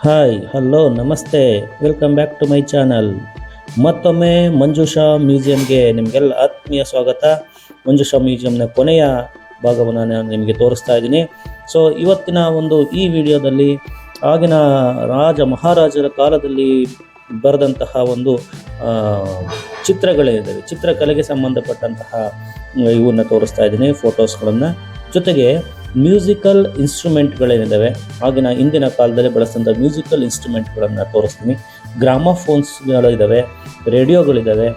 Hi hello ನಮಸ್ತೆ, welcome back to my channel. ಮತ್ತೊಮ್ಮೆ ಮಂಜುಷಾ ಮ್ಯೂಸಿಯಂಗೆ ನಿಮಗೆಲ್ಲ ಆತ್ಮೀಯ ಸ್ವಾಗತ. ಮಂಜುಷಾ ಮ್ಯೂಸಿಯಂನ ಕೊನೆಯ ಭಾಗವನ್ನು ನಾನು ನಿಮಗೆ ತೋರಿಸ್ತಾ ಇದ್ದೀನಿ. ಸೊ ಇವತ್ತಿನ ಈ ವಿಡಿಯೋದಲ್ಲಿ ಆಗಿನ ರಾಜ ಮಹಾರಾಜರ ಕಾಲದಲ್ಲಿ ಬರೆದಂತಹ ಚಿತ್ರಗಳೇನಿದ್ದಾವೆ, ಚಿತ್ರಕಲೆಗೆ ಸಂಬಂಧಪಟ್ಟಂತಹ ಇವನ್ನ ತೋರಿಸ್ತಾ ಇದ್ದೀನಿ, ಫೋಟೋಸ್ಗಳನ್ನು. ಜೊತೆಗೆ ಮ್ಯೂಸಿಕಲ್ ಇನ್ಸ್ಟ್ರೂಮೆಂಟ್ಗಳೇನಿದ್ದಾವೆ, ಆಗಿನ ಹಿಂದಿನ ಕಾಲದಲ್ಲಿ ಬಳಸಿದಂಥ ಮ್ಯೂಸಿಕಲ್ ಇನ್ಸ್ಟ್ರೂಮೆಂಟ್ಗಳನ್ನು ತೋರಿಸ್ತೀನಿ. ಗ್ರಾಮಫೋನ್ಸ್ಗಳಿದ್ದಾವೆ, ರೇಡಿಯೋಗಳಿದ್ದಾವೆ.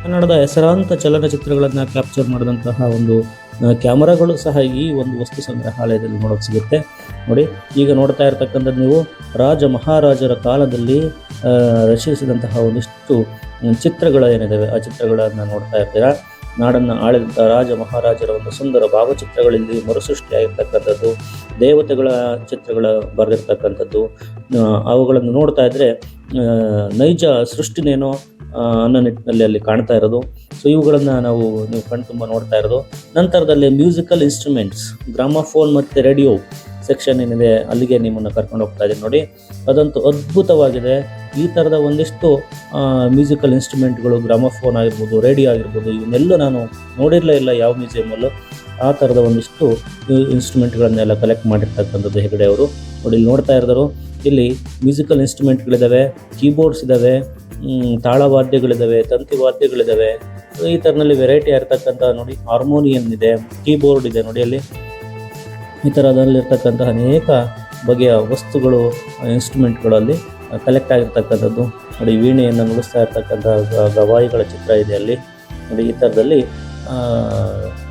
ಕನ್ನಡದ ಹೆಸರಾಂತ ಚಲನಚಿತ್ರಗಳನ್ನು ಕ್ಯಾಪ್ಚರ್ ಮಾಡಿದಂತಹ ಕ್ಯಾಮರಾಗಳು ಸಹ ಈ ವಸ್ತು ಸಂಗ್ರಹಾಲಯದಲ್ಲಿ ನೋಡೋಕೆ ಸಿಗುತ್ತೆ. ನೋಡಿ, ಈಗ ನೋಡ್ತಾ ಇರ್ತಕ್ಕಂಥದ್ದು ನೀವು ರಾಜ ಮಹಾರಾಜರ ಕಾಲದಲ್ಲಿ ರಚಿಸಿದಂತಹ ಒಂದಿಷ್ಟು ಚಿತ್ರಗಳೇನಿದ್ದಾವೆ, ಆ ಚಿತ್ರಗಳನ್ನು ನೋಡ್ತಾ ಇರ್ತೀರಾ. ನಾಡನ್ನು ಆಳಿದಂಥ ರಾಜ ಮಹಾರಾಜರ ಸುಂದರ ಭಾವಚಿತ್ರಗಳಲ್ಲಿ ಮರುಸೃಷ್ಟಿಯಾಗಿರ್ತಕ್ಕಂಥದ್ದು, ದೇವತೆಗಳ ಚಿತ್ರಗಳ ಬರೆದಿರ್ತಕ್ಕಂಥದ್ದು, ಅವುಗಳನ್ನು ನೋಡ್ತಾ ಇದ್ದರೆ ನೈಜ ಸೃಷ್ಟಿನೇನೋ ಅನ್ನೋ ನಿಟ್ಟಿನಲ್ಲಿ ಅಲ್ಲಿ ಕಾಣ್ತಾ ಇರೋದು. ಸೊ ಇವುಗಳನ್ನು ನೀವು ಕಣ್ತುಂಬ ನೋಡ್ತಾ ಇರೋದು. ನಂತರದಲ್ಲಿ ಮ್ಯೂಸಿಕಲ್ ಇನ್ಸ್ಟ್ರೂಮೆಂಟ್ಸ್, ಗ್ರಾಮಫೋನ್ ಮತ್ತು ರೇಡಿಯೋ ಸೆಕ್ಷನ್ ಏನಿದೆ, ಅಲ್ಲಿಗೆ ನಿಮ್ಮನ್ನು ಕರ್ಕೊಂಡು ಹೋಗ್ತಾ ಇದ್ದೀನಿ. ನೋಡಿ, ಅದಂತೂ ಅದ್ಭುತವಾಗಿದೆ. ಈ ಥರದ ಒಂದಿಷ್ಟು ಮ್ಯೂಸಿಕಲ್ ಇನ್ಸ್ಟ್ರೂಮೆಂಟ್ಗಳು, ಗ್ರಾಮಫೋನ್ ಆಗಿರ್ಬೋದು, ರೇಡಿಯೋ ಆಗಿರ್ಬೋದು, ಇವನ್ನೆಲ್ಲ ನಾನು ನೋಡಿರಲೇ ಇಲ್ಲ ಯಾವ ಮ್ಯೂಸಿಯಮಲ್ಲೂ. ಆ ಥರದ ಒಂದಿಷ್ಟು ಇನ್ಸ್ಟ್ರೂಮೆಂಟ್ಗಳನ್ನೆಲ್ಲ ಕಲೆಕ್ಟ್ ಮಾಡಿರ್ತಕ್ಕಂಥದ್ದು ಹೆಗಡೆ ಅವರು. ನೋಡಿ, ಇಲ್ಲಿ ನೋಡ್ತಾ ಇರೋರು, ಇಲ್ಲಿ ಮ್ಯೂಸಿಕಲ್ ಇನ್ಸ್ಟ್ರೂಮೆಂಟ್ಗಳಿದ್ದಾವೆ, ಕೀಬೋರ್ಡ್ಸ್ ಇದ್ದಾವೆ, ತಾಳವಾದ್ಯಗಳಿದ್ದಾವೆ, ತಂತಿ ವಾದ್ಯಗಳಿದ್ದಾವೆ. ಈ ಥರನಲ್ಲಿ ವೆರೈಟಿ ಆಗಿರ್ತಕ್ಕಂಥ ನೋಡಿ, ಹಾರ್ಮೋನಿಯಂ ಇದೆ, ಕೀಬೋರ್ಡ್ ಇದೆ. ನೋಡಿ, ಅಲ್ಲಿ ಈ ಥರದಲ್ಲಿರ್ತಕ್ಕಂಥ ಅನೇಕ ಬಗೆಯ ವಸ್ತುಗಳು, ಇನ್ಸ್ಟ್ರೂಮೆಂಟ್ಗಳಲ್ಲಿ ಕಲೆಕ್ಟ್ ಆಗಿರ್ತಕ್ಕಂಥದ್ದು. ನೋಡಿ, ವೀಣೆಯನ್ನು ನುಡಿಸ್ತಾ ಇರ್ತಕ್ಕಂಥ ಗವಾಯಿಗಳ ಚಿತ್ರ ಇದೆ ಅಲ್ಲಿ. ನೋಡಿ, ಈ ಥರದಲ್ಲಿ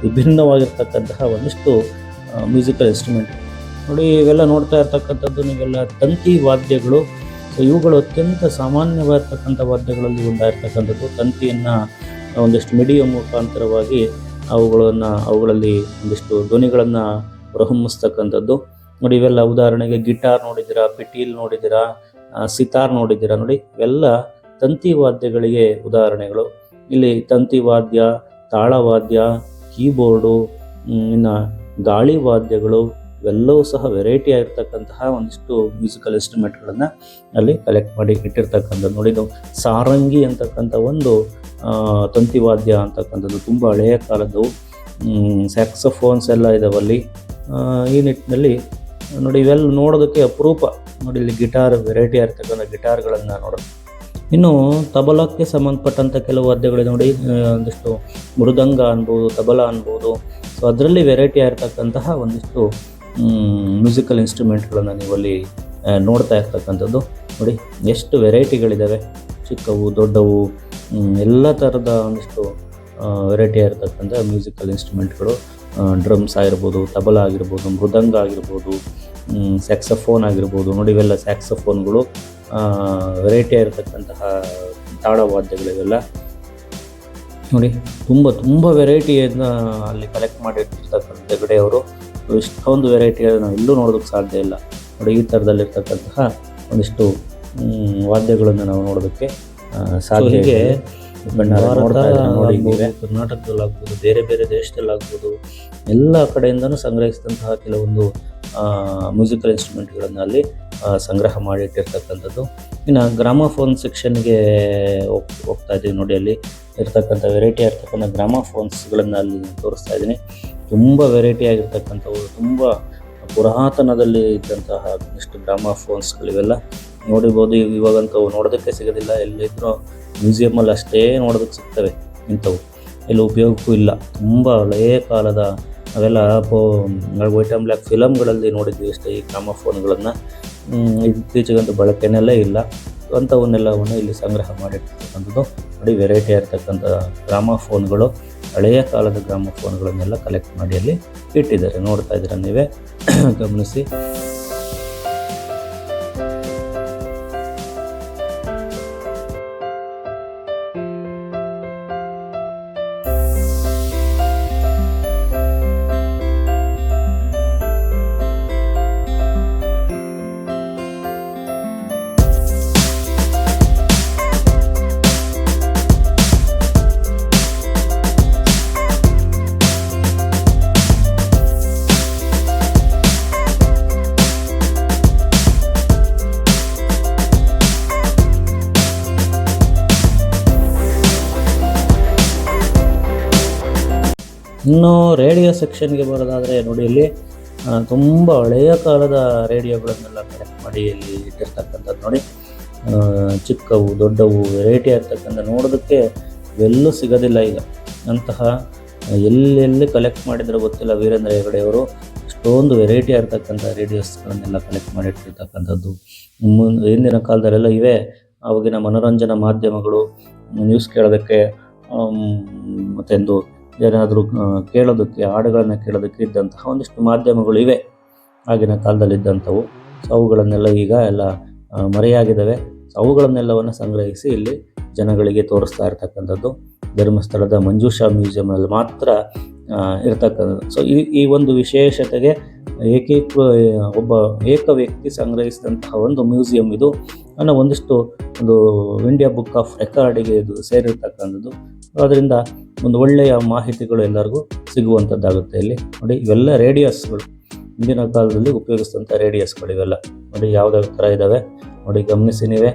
ವಿಭಿನ್ನವಾಗಿರ್ತಕ್ಕಂತಹ ಒಂದಿಷ್ಟು ಮ್ಯೂಸಿಕಲ್ ಇನ್ಸ್ಟ್ರೂಮೆಂಟ್. ನೋಡಿ, ಇವೆಲ್ಲ ನೋಡ್ತಾ ಇರ್ತಕ್ಕಂಥದ್ದು ನೀವೆಲ್ಲ ತಂತಿ ವಾದ್ಯಗಳು. ಸೊ ಇವುಗಳು ಅತ್ಯಂತ ಸಾಮಾನ್ಯವಾಗಿರ್ತಕ್ಕಂಥ ವಾದ್ಯಗಳಲ್ಲಿ ಒಂದಾಗಿರ್ತಕ್ಕಂಥದ್ದು. ತಂತಿಯನ್ನು ಒಂದಿಷ್ಟು ಮಿಡಿಯ ಮುಖಾಂತರವಾಗಿ ಅವುಗಳಲ್ಲಿ ಒಂದಿಷ್ಟು ಧ್ವನಿಗಳನ್ನು ಹೊರಹೊಮ್ಮಿಸ್ತಕ್ಕಂಥದ್ದು. ನೋಡಿ, ಇವೆಲ್ಲ ಉದಾಹರಣೆಗೆ ಗಿಟಾರ್ ನೋಡಿದ್ದೀರಾ, ಪಿಟೀಲ್ ನೋಡಿದ್ದೀರಾ, ಸಿತಾರ್ ನೋಡಿದ್ದೀರಾ. ನೋಡಿ, ಇವೆಲ್ಲ ತಂತಿ ವಾದ್ಯಗಳಿಗೆ ಉದಾಹರಣೆಗಳು. ಇಲ್ಲಿ ತಂತಿ ವಾದ್ಯ, ತಾಳವಾದ್ಯ, ಕೀಬೋರ್ಡು, ಇನ್ನು ಗಾಳಿ ವಾದ್ಯಗಳು, ಇವೆಲ್ಲವೂ ಸಹ ವೆರೈಟಿ ಆಗಿರ್ತಕ್ಕಂತಹ ಒಂದಿಷ್ಟು ಮ್ಯೂಸಿಕಲ್ ಇನ್ಸ್ಟ್ರೂಮೆಂಟ್ಗಳನ್ನು ಅಲ್ಲಿ ಕಲೆಕ್ಟ್ ಮಾಡಿ ಇಟ್ಟಿರ್ತಕ್ಕಂಥದ್ದು. ನೋಡಿ, ಇದು ಸಾರಂಗಿ ಅಂತಕ್ಕಂಥ ತಂತಿ ವಾದ್ಯ ಅಂತಕ್ಕಂಥದ್ದು ತುಂಬ ಹಳೆಯ ಕಾಲದ್ದು. ಸ್ಯಾಕ್ಸೋಫೋನ್ಸ್ ಎಲ್ಲ ಇದಾವಲ್ಲಿ. ಈ ನಿಟ್ಟಿನಲ್ಲಿ ನೋಡಿ, ಇವೆಲ್ಲ ನೋಡೋದಕ್ಕೆ ಅಪರೂಪ. ನೋಡಿ, ಇಲ್ಲಿ ಗಿಟಾರ್, ವೆರೈಟಿ ಆಗಿರ್ತಕ್ಕಂಥ ಗಿಟಾರ್ಗಳನ್ನು ನೋಡೋದು. ಇನ್ನು ತಬಲಕ್ಕೆ ಸಂಬಂಧಪಟ್ಟಂಥ ಕೆಲವು ವಾದ್ಯಗಳಿದೆ. ನೋಡಿ, ಒಂದಿಷ್ಟು ಮೃದಂಗ ಅನ್ಬೋದು, ತಬಲ ಅನ್ಬೋದು. ಸೊ ಅದರಲ್ಲಿ ವೆರೈಟಿ ಆಗಿರ್ತಕ್ಕಂತಹ ಒಂದಿಷ್ಟು ಮ್ಯೂಸಿಕಲ್ ಇನ್ಸ್ಟ್ರೂಮೆಂಟ್ಗಳನ್ನು ನೀವಲ್ಲಿ ನೋಡ್ತಾ ಇರ್ತಕ್ಕಂಥದ್ದು. ನೋಡಿ, ಎಷ್ಟು ವೆರೈಟಿಗಳಿದ್ದಾವೆ, ಚಿಕ್ಕವು, ದೊಡ್ಡವು, ಎಲ್ಲ ಥರದ ಒಂದಿಷ್ಟು ವೆರೈಟಿ ಆಗಿರ್ತಕ್ಕಂಥ ಮ್ಯೂಸಿಕಲ್ ಇನ್ಸ್ಟ್ರೂಮೆಂಟ್ಗಳು. ಡ್ರಮ್ಸ್ ಆಗಿರ್ಬೋದು, ತಬಲ ಆಗಿರ್ಬೋದು, ಮೃದಂಗ ಆಗಿರ್ಬೋದು, ಸ್ಯಾಕ್ಸಫೋನ್ ಆಗಿರ್ಬೋದು. ನೋಡಿ, ಇವೆಲ್ಲ ಸ್ಯಾಕ್ಸಫೋನ್ಗಳು, ವೆರೈಟಿ ಆಗಿರ್ತಕ್ಕಂತಹ ತಾಳವಾದ್ಯಗಳಿವೆಲ್ಲ. ನೋಡಿ, ತುಂಬ ವೆರೈಟಿಯನ್ನು ಅಲ್ಲಿ ಕಲೆಕ್ಟ್ ಮಾಡಿರ್ತಕ್ಕಂಥ ಹೆಗಡೆ ಅವರು. ಇಷ್ಟೊಂದು ವೆರೈಟಿಯನ್ನು ನಾವು ಎಲ್ಲೂ ನೋಡೋದಕ್ಕೆ ಸಾಧ್ಯ ಇಲ್ಲ. ನೋಡಿ, ಈ ಥರದಲ್ಲಿರ್ತಕ್ಕಂತಹ ಒಂದಿಷ್ಟು ವಾದ್ಯಗಳನ್ನು ನಾವು ನೋಡೋದಕ್ಕೆ ಸಾಧ್ಯ. ಹೀಗೆ ಕರ್ನಾಟಕದಲ್ಲಾಗ್ಬೋದು, ಬೇರೆ ಬೇರೆ ದೇಶದಲ್ಲಾಗ್ಬೋದು, ಎಲ್ಲ ಕಡೆಯಿಂದನೂ ಸಂಗ್ರಹಿಸಿದಂತಹ ಕೆಲವೊಂದು ಮ್ಯೂಸಿಕಲ್ ಇನ್ಸ್ಟ್ರೂಮೆಂಟ್ಗಳನ್ನು ಅಲ್ಲಿ ಸಂಗ್ರಹ ಮಾಡಿಟ್ಟಿರ್ತಕ್ಕಂಥದ್ದು. ಇನ್ನು ಗ್ರಾಮಫೋನ್ ಸೆಕ್ಷನ್ಗೆ ಹೋಗ್ತಾ ಇದ್ದೀವಿ. ನೋಡಿ, ಅಲ್ಲಿ ಇರ್ತಕ್ಕಂಥ ವೆರೈಟಿ ಆಗಿರ್ತಕ್ಕಂಥ ಗ್ರಾಮಫೋನ್ಸ್ಗಳನ್ನು ಅಲ್ಲಿ ತೋರಿಸ್ತಾ ಇದ್ದೀನಿ. ತುಂಬ ವೆರೈಟಿ ಆಗಿರ್ತಕ್ಕಂಥವು, ತುಂಬ ಪುರಾತನದಲ್ಲಿ ಇದ್ದಂತಹ ಇಷ್ಟು ಗ್ರಾಮಫೋನ್ಸ್ಗಳಿವೆಲ್ಲ ನೋಡಿರ್ಬೋದು. ಇವಾಗಂತೂ ನೋಡೋದಕ್ಕೆ ಸಿಗೋದಿಲ್ಲ, ಎಲ್ಲಿದ್ರೂ ಮ್ಯೂಸಿಯಮಲ್ಲಿ ಅಷ್ಟೇ ನೋಡೋದಕ್ಕೆ ಸಿಗ್ತವೆ. ಇಂಥವು ಎಲ್ಲೂ ಉಪಯೋಗಕ್ಕೂ ಇಲ್ಲ. ತುಂಬ ಹಳೆಯ ಕಾಲದ ಅವೆಲ್ಲ ವೈಟ್ ಆ್ಯಂಡ್ ಬ್ಲ್ಯಾಕ್ ಫಿಲಮ್ಗಳಲ್ಲಿ ನೋಡಿದ್ವಿ ಅಷ್ಟೇ ಈ ಗ್ರಾಮಫೋನ್ಗಳನ್ನು. ಇತ್ತೀಚೆಗಂತೂ ಬಳಕೆನೆಲ್ಲ ಇಲ್ಲ. ಅಂಥವನ್ನೆಲ್ಲವನ್ನು ಇಲ್ಲಿ ಸಂಗ್ರಹ ಮಾಡಿರ್ತಕ್ಕಂಥದ್ದು. ನೋಡಿ, ವೆರೈಟಿ ಆಗಿರ್ತಕ್ಕಂಥ ಗ್ರಾಮಫೋನ್ಗಳು, ಹಳೆಯ ಕಾಲದ ಗ್ರಾಮಫೋನ್ಗಳನ್ನೆಲ್ಲ ಕಲೆಕ್ಟ್ ಮಾಡಿ ಅಲ್ಲಿ ಇಟ್ಟಿದ್ದಾರೆ. ನೋಡ್ತಾ ಇದ್ದೀರಾ ನೀವೇ, ಗಮನಿಸಿ. ಇನ್ನು ರೇಡಿಯೋ ಸೆಕ್ಷನ್ಗೆ ಬರೋದಾದರೆ ನೋಡಿ, ಇಲ್ಲಿ ತುಂಬ ಹಳೆಯ ಕಾಲದ ರೇಡಿಯೋಗಳನ್ನೆಲ್ಲ ಕಲೆಕ್ಟ್ ಮಾಡಿ ಇಲ್ಲಿ ಇಟ್ಟಿರ್ತಕ್ಕಂಥದ್ದು ನೋಡಿ. ಚಿಕ್ಕವು ದೊಡ್ಡವು ವೆರೈಟಿ ಆಗ್ತಕ್ಕಂಥ, ನೋಡೋದಕ್ಕೆ ಎಲ್ಲೂ ಸಿಗೋದಿಲ್ಲ ಈಗ ಅಂತಹ. ಎಲ್ಲೆಲ್ಲಿ ಕಲೆಕ್ಟ್ ಮಾಡಿದ್ರೆ ಗೊತ್ತಿಲ್ಲ ವೀರೇಂದ್ರ ಹೆಗಡೆಯವರು. ಅಷ್ಟೊಂದು ವೆರೈಟಿ ಆಗಿರ್ತಕ್ಕಂಥ ರೇಡಿಯೋಸ್ಗಳನ್ನೆಲ್ಲ ಕಲೆಕ್ಟ್ ಮಾಡಿಟ್ಟಿರ್ತಕ್ಕಂಥದ್ದು. ಹಿಂದಿನ ಕಾಲದಲ್ಲೆಲ್ಲ ಇವೆ ಅವಾಗಿನ ಮನೋರಂಜನಾ ಮಾಧ್ಯಮಗಳು. ನ್ಯೂಸ್ ಕೇಳೋದಕ್ಕೆ ಮತ್ತೊಂದು ಏನಾದರೂ ಕೇಳೋದಕ್ಕೆ, ಹಾಡುಗಳನ್ನು ಕೇಳೋದಕ್ಕೆ ಇದ್ದಂತಹ ಒಂದಿಷ್ಟು ಮಾಧ್ಯಮಗಳು ಇವೆ ಆಗಿನ ಕಾಲದಲ್ಲಿದ್ದಂಥವು. ಸೊ ಅವುಗಳನ್ನೆಲ್ಲ ಈಗ ಎಲ್ಲ ಮರೆಯಾಗಿದ್ದಾವೆ. ಸೊ ಅವುಗಳನ್ನೆಲ್ಲವನ್ನು ಸಂಗ್ರಹಿಸಿ ಇಲ್ಲಿ ಜನಗಳಿಗೆ ತೋರಿಸ್ತಾ ಇರ್ತಕ್ಕಂಥದ್ದು ಧರ್ಮಸ್ಥಳದ ಮಂಜುಷಾ ಮ್ಯೂಸಿಯಂನಲ್ಲಿ ಮಾತ್ರ ಇರ್ತಕ್ಕಂಥದ್ದು. ಸೊ ಈ ಒಂದು ವಿಶೇಷತೆಗೆ ಒಬ್ಬ ಏಕ ವ್ಯಕ್ತಿ ಸಂಗ್ರಹಿಸಿದಂತಹ ಒಂದು ಮ್ಯೂಸಿಯಂ ಇದು ಅನ್ನೋ ಒಂದು ಇಂಡಿಯಾ ಬುಕ್ ಆಫ್ ರೆಕಾರ್ಡಿಗೆ ಇದು ಸೇರಿರ್ತಕ್ಕಂಥದ್ದು. ಅದರಿಂದ ಒಂದು ಒಳ್ಳೆಯ ಮಾಹಿತಿಗಳು ಎಲ್ಲರಿಗೂ ಸಿಗುವಂಥದ್ದಾಗುತ್ತೆ. ಇಲ್ಲಿ ನೋಡಿ, ಇವೆಲ್ಲ ರೇಡಿಯೋಸ್ಗಳು, ಹಿಂದಿನ ಕಾಲದಲ್ಲಿ ಉಪಯೋಗಿಸಿದಂಥ ರೇಡಿಯೋಸ್ಗಳು ಇವೆಲ್ಲ ನೋಡಿ, ಯಾವುದಾದ್ರು ಥರ ಇದ್ದಾವೆ ನೋಡಿ, ಗಮನಿಸಿ ನೀವೇ.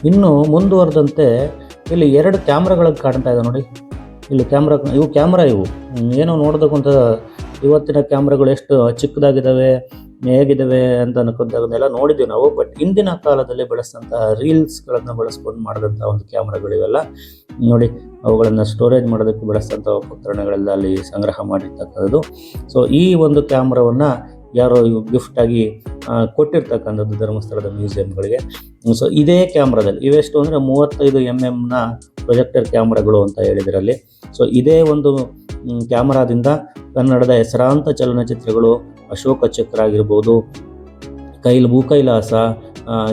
ಇನ್ನು ಮುಂದುವರೆದಂತೆ ಇಲ್ಲಿ 2 ಕ್ಯಾಮ್ರಾಗಳು ಕಾಣ್ತಾ ಇದೆ ನೋಡಿ. ಇಲ್ಲಿ ಕ್ಯಾಮ್ರಾ ಇವು ಏನೋ ನೋಡೋದಕ್ಕೂ ಅಂತ, ಇವತ್ತಿನ ಕ್ಯಾಮ್ರಾಗಳು ಎಷ್ಟು ಚಿಕ್ಕದಾಗಿದ್ದಾವೆ, ಹೇಗಿದ್ದಾವೆ ಅಂತ ಅನ್ಕೊಂತಾಗನ್ನೆಲ್ಲ ನೋಡಿದ್ದೀವಿ ನಾವು. ಬಟ್ ಹಿಂದಿನ ಕಾಲದಲ್ಲಿ ಬಳಸಿದಂತಹ ರೀಲ್ಸ್ಗಳನ್ನು ಬಳಸ್ಕೊಂಡು ಮಾಡಿದಂಥ ಒಂದು ಕ್ಯಾಮ್ರಾಗಳು ಇವೆಲ್ಲ ನೋಡಿ. ಅವುಗಳನ್ನು ಸ್ಟೋರೇಜ್ ಮಾಡೋದಕ್ಕೆ ಬಳಸಿದಂಥ ಉಪಕರಣಗಳೆಲ್ಲ ಅಲ್ಲಿ ಸಂಗ್ರಹ ಮಾಡಿರ್ತಕ್ಕಂಥದ್ದು. ಸೊ ಈ ಒಂದು ಕ್ಯಾಮ್ರಾವನ್ನು ಯಾರೋ ಗಿಫ್ಟಾಗಿ ಕೊಟ್ಟಿರ್ತಕ್ಕಂಥದ್ದು ಧರ್ಮಸ್ಥಳದ ಮ್ಯೂಸಿಯಂಗಳಿಗೆ. ಸೊ ಇದೇ ಕ್ಯಾಮ್ರಾದಲ್ಲಿ ಇವೆಷ್ಟು ಅಂದರೆ 35 mm ಪ್ರೊಜೆಕ್ಟರ್ ಕ್ಯಾಮ್ರಾಗಳು ಅಂತ ಹೇಳಿದ್ರಲ್ಲಿ. ಸೊ ಇದೇ ಒಂದು ಕ್ಯಾಮ್ರಾದಿಂದ ಕನ್ನಡದ ಹೆಸರಾಂತ ಚಲನಚಿತ್ರಗಳು, ಅಶೋಕ ಚಕ್ರ ಆಗಿರ್ಬೋದು, ಭೂಕೈಲಾಸ,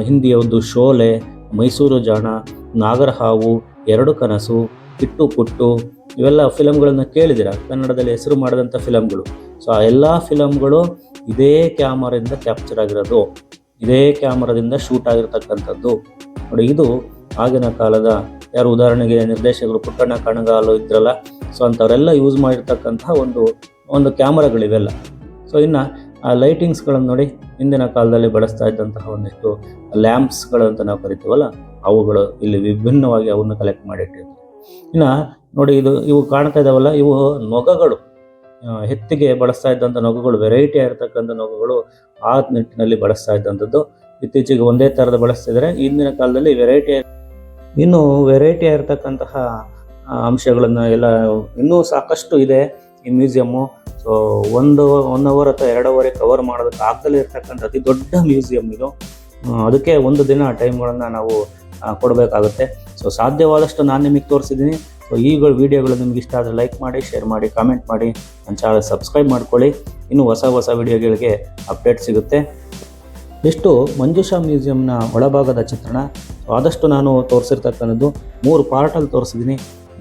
ಹಿಂದಿಯ ಒಂದು ಶೋಲೆ, ಮೈಸೂರು ಜಾಣ, ನಾಗರಹಾವು, 2 ಕನಸು, ಕಿಟ್ಟು ಪುಟ್ಟು, ಇವೆಲ್ಲ ಫಿಲಮ್ಗಳನ್ನು ಕೇಳಿದ್ದೀರ, ಕನ್ನಡದಲ್ಲಿ ಹೆಸರು ಮಾಡಿದಂಥ ಫಿಲಮ್ಗಳು. ಸೊ ಆ ಎಲ್ಲ ಫಿಲಮ್ಗಳು ಇದೇ ಕ್ಯಾಮರಾದಿಂದ ಕ್ಯಾಪ್ಚರ್ ಆಗಿರೋದು, ಇದೇ ಕ್ಯಾಮರಾದಿಂದ ಶೂಟ್ ಆಗಿರ್ತಕ್ಕಂಥದ್ದು ನೋಡಿ. ಇದು ಆಗಿನ ಕಾಲದ ಯಾರು, ಉದಾಹರಣೆಗೆ ನಿರ್ದೇಶಕರು ಪುಟ್ಟಣ್ಣ ಕಣಗಾಲು ಇದ್ರಲ್ಲ, ಸೊ ಅಂಥವರೆಲ್ಲ ಯೂಸ್ ಮಾಡಿರ್ತಕ್ಕಂಥ ಒಂದು ಕ್ಯಾಮರಾಗಳಿವೆಲ್ಲ. ಸೊ ಇನ್ನು ಆ ಲೈಟಿಂಗ್ಸ್ಗಳನ್ನು ನೋಡಿ, ಹಿಂದಿನ ಕಾಲದಲ್ಲಿ ಬಳಸ್ತಾ ಇದ್ದಂತಹ ಒಂದಿಷ್ಟು ಲ್ಯಾಂಪ್ಸ್ಗಳು ಅಂತ ನಾವು ಕರಿತೀವಲ್ಲ, ಅವುಗಳು ಇಲ್ಲಿ ವಿಭಿನ್ನವಾಗಿ ಅವನ್ನು ಕಲೆಕ್ಟ್ ಮಾಡಿಟ್ಟಿರ್ತಾರೆ. ಇನ್ನು ನೋಡಿ, ಇವು ಕಾಣ್ತಾ ಇದ್ದಾವಲ್ಲ, ಇವು ನೊಗಗಳು, ಎತ್ತಿಗೆ ಬಳಸ್ತಾ ಇದ್ದಂಥ ನೊಗಗಳು, ವೆರೈಟಿ ಆಗಿರ್ತಕ್ಕಂಥ ನೊಗಗಳು ಆ ನಿಟ್ಟಿನಲ್ಲಿ ಬಳಸ್ತಾ ಇದ್ದಂಥದ್ದು. ಇತ್ತೀಚೆಗೆ ಒಂದೇ ಥರದ ಬಳಸ್ತಿದ್ದಾರೆ. ಹಿಂದಿನ ಕಾಲದಲ್ಲಿ ಇನ್ನೂ ವೆರೈಟಿ ಆಗಿರ್ತಕ್ಕಂತಹ ಅಂಶಗಳನ್ನು ಎಲ್ಲ ಇನ್ನೂ ಸಾಕಷ್ಟು ಇದೆ ಈ ಮ್ಯೂಸಿಯಮ್ಮು. ಸೊ 1 ಅವರ್ ಅಥವಾ 2 ಅವರ್ ಕವರ್ ಮಾಡೋದಕ್ಕೆ ಆಗದಲ್ಲೇ ಇರ್ತಕ್ಕಂಥ ಅತಿ ದೊಡ್ಡ ಮ್ಯೂಸಿಯಂ ಇದು. ಅದಕ್ಕೆ ಒಂದು ದಿನ ಟೈಮ್ಗಳನ್ನು ನಾವು ಕೊಡಬೇಕಾಗುತ್ತೆ. ಸೊ ಸಾಧ್ಯವಾದಷ್ಟು ನಾನು ನಿಮಗೆ ತೋರಿಸಿದ್ದೀನಿ. ಸೊ ಈ ವಿಡಿಯೋಗಳು ನಿಮ್ಗೆ ಇಷ್ಟ ಆದರೆ ಲೈಕ್ ಮಾಡಿ, ಶೇರ್ ಮಾಡಿ, ಕಾಮೆಂಟ್ ಮಾಡಿ, ನನ್ನ ಚಾನಲ್ ಸಬ್ಸ್ಕ್ರೈಬ್ ಮಾಡ್ಕೊಳ್ಳಿ. ಇನ್ನೂ ಹೊಸ ವಿಡಿಯೋಗಳಿಗೆ ಅಪ್ಡೇಟ್ ಸಿಗುತ್ತೆ. ಇಷ್ಟು ಮಂಜುಷಾ ಮ್ಯೂಸಿಯಂನ ಒಳಭಾಗದ ಚಿತ್ರಣ. ಆದಷ್ಟು ನಾನು ತೋರಿಸಿರ್ತಕ್ಕಂಥದ್ದು 3 ಪಾರ್ಟಲ್ಲಿ ತೋರಿಸಿದ್ದೀನಿ.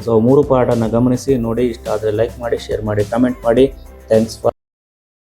ಸೊ 3 ಪಾರ್ಟನ್ನು ಗಮನಿಸಿ ನೋಡಿ. ಇಷ್ಟ ಆದರೆ ಲೈಕ್ ಮಾಡಿ, ಶೇರ್ ಮಾಡಿ, ಕಾಮೆಂಟ್ ಮಾಡಿ. Thanks for